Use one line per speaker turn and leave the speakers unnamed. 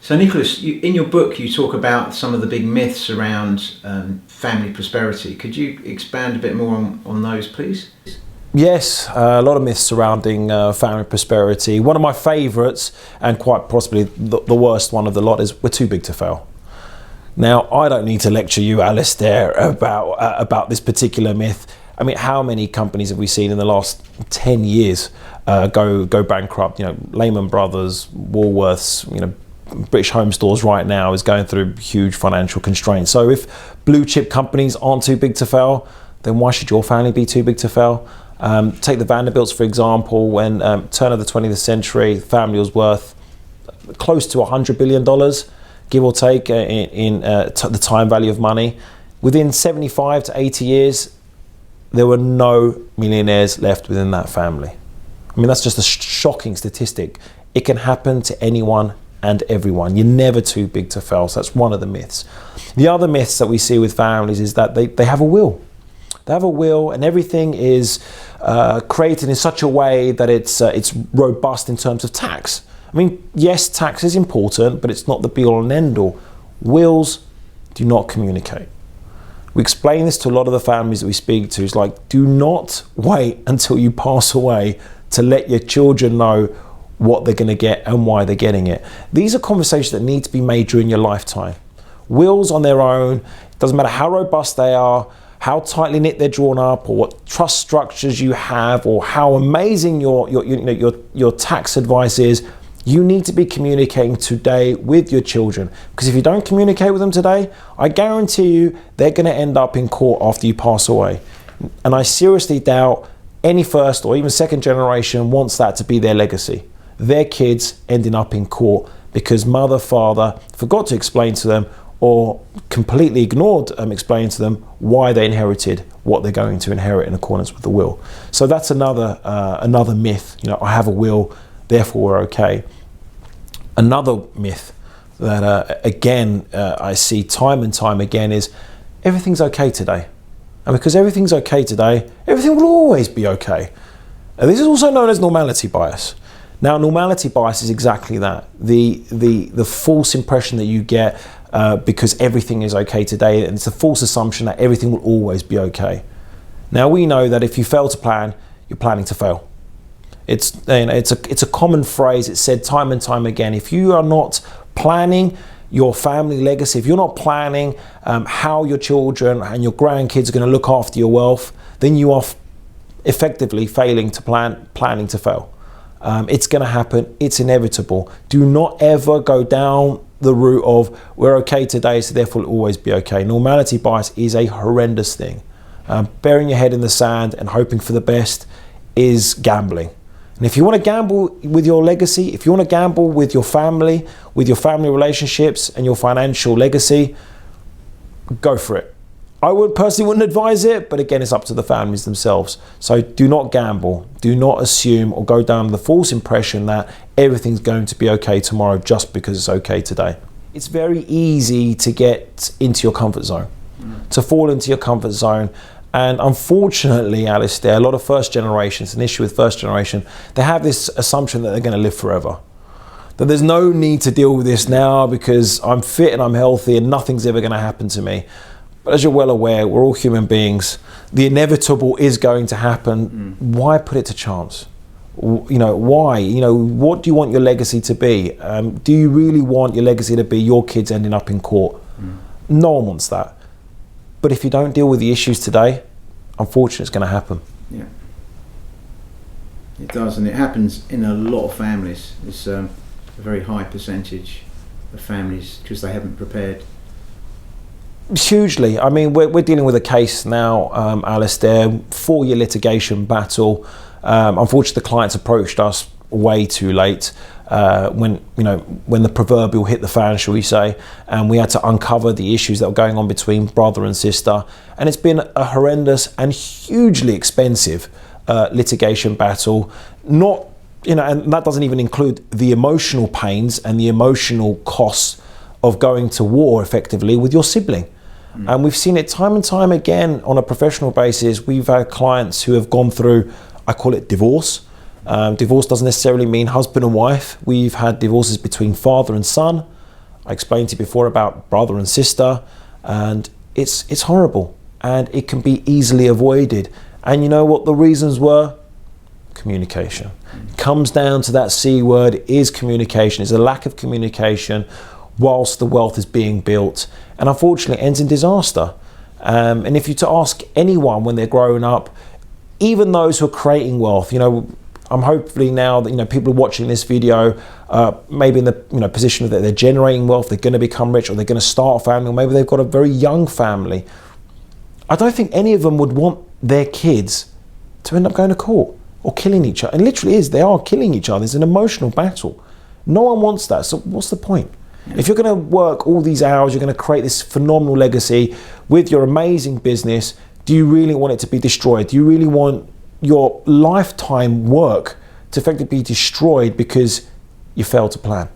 So Nicholas, in your book you talk about some of the big myths around family prosperity. Could you expand a bit more on those, please?
Yes, a lot of myths surrounding family prosperity. One of my favourites, and quite possibly the worst one of the lot, is we're too big to fail. Now, I don't need to lecture you, Alistair, about this particular myth. I mean, how many companies have we seen in the last 10 years go bankrupt? You know, Lehman Brothers, Woolworths, you know, British Home Stores right now is going through huge financial constraints. So if blue chip companies aren't too big to fail, then why should your family be too big to fail? Take the Vanderbilts, for example. When turn of the 20th century, the family was worth close to $100 billion, give or take, in the time value of money. Within 75 to 80 years, there were no millionaires left within that family. I mean, that's just a shocking statistic. It can happen to anyone and everyone. You're never too big to fail. So that's one of the myths. The other myths that we see with families is that they have a will. They have a will, and everything is created in such a way that it's robust in terms of tax. I mean, yes, tax is important, but it's not the be-all and end-all. Wills do not communicate. We explain this to a lot of the families that we speak to. It's like, do not wait until you pass away to let your children know what they're going to get and why they're getting it. These are conversations that need to be made during your lifetime. Wills on their own, doesn't matter how robust they are, how tightly knit they're drawn up, or what trust structures you have, or how amazing your tax advice is. You need to be communicating today with your children, because if you don't communicate with them today, I guarantee you they're going to end up in court after you pass away. And I seriously doubt any first or even second generation wants that to be their legacy. Their kids ending up in court because mother, father forgot to explain to them, or completely ignored explaining to them why they inherited what they're going to inherit in accordance with the will. So that's another myth. You know, I have a will, therefore we're okay. Another myth that again I see time and time again is everything's okay today. And because everything's okay today, everything will always be okay. And this is also known as normality bias. Now, normality bias is exactly that. The false impression that you get because everything is okay today, and it's a false assumption that everything will always be okay. Now, we know that if you fail to plan, you're planning to fail. It's a common phrase. It's said time and time again. If you are not planning your family legacy, if you're not planning how your children and your grandkids are going to look after your wealth, then you are effectively planning to fail. It's going to happen. It's inevitable. Do not ever go down the route of we're okay today, so therefore it'll always be okay. Normality bias is a horrendous thing. Burying your head in the sand and hoping for the best is gambling. And if you want to gamble with your legacy, if you want to gamble with your family relationships and your financial legacy, go for it. I personally wouldn't advise it, but again, it's up to the families themselves. So do not gamble. Do not assume or go down the false impression that everything's going to be okay tomorrow just because it's okay today. It's very easy to get into your comfort zone, to fall into your comfort zone. And unfortunately, Alistair, a lot of first generations, an issue with first generation, they have this assumption that they're going to live forever. That there's no need to deal with this now because I'm fit and I'm healthy and nothing's ever going to happen to me. But as you're well aware, we're all human beings. The inevitable is going to happen. Why put it to chance? You know, why? You know, what do you want your legacy to be? Do you really want your legacy to be your kids ending up in court? No one wants that. But if you don't deal with the issues today, unfortunately, it's going to happen.
Yeah, it does, and it happens in a lot of families. It's a very high percentage of families because they haven't prepared.
Hugely. I mean, we're dealing with a case now, Alistair, 4-year litigation battle. Unfortunately, the clients approached us way too late when the proverbial hit the fan, shall we say, and we had to uncover the issues that were going on between brother and sister. And it's been a horrendous and hugely expensive litigation battle. And that doesn't even include the emotional pains and the emotional costs of going to war effectively with your sibling. And we've seen it time and time again on a professional basis. We've had clients who have gone through, I call it divorce. Divorce doesn't necessarily mean husband and wife. We've had divorces between father and son, I explained to you before about brother and sister, and it's horrible, and it can be easily avoided. And you know what the reasons were? Communication. Comes down to that C word, is communication. It's a lack of communication whilst the wealth is being built, and unfortunately it ends in disaster. And if you to ask anyone when they're growing up, even those who are creating wealth, you know, I'm hopefully now that, you know, people are watching this video, maybe in the, you know, position that they're generating wealth, they're going to become rich, or they're going to start a family, or maybe they've got a very young family. I don't think any of them would want their kids to end up going to court or killing each other. And literally they are killing each other. It's an emotional battle. No one wants that. So what's the point? If you're going to work all these hours, you're going to create this phenomenal legacy with your amazing business, do you really want it to be destroyed? Do you really want your lifetime work to effectively be destroyed because you failed to plan?